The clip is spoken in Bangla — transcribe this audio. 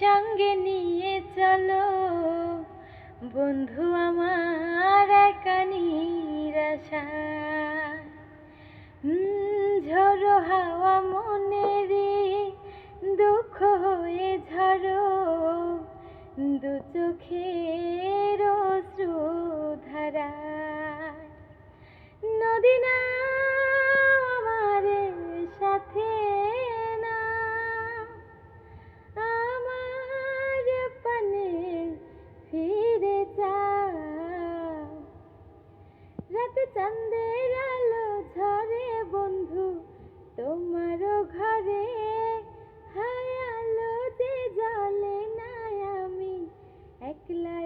সঙ্গে নিয়ে চলো বন্ধু আমার একা নিরাশায়। ঝড়ো হাওয়া মনেরে দুঃখ হয়ে ঝরো, দু চোখের অশ্রু ধারায়। নদী নাও আমার সাথে নাও, আমার পানে ফিরে যাও। রাতে চাঁদের আলো ঝরে বন্ধু তোমারও ঘরে, হায় আলো যে জ্বলে না, আমি একলা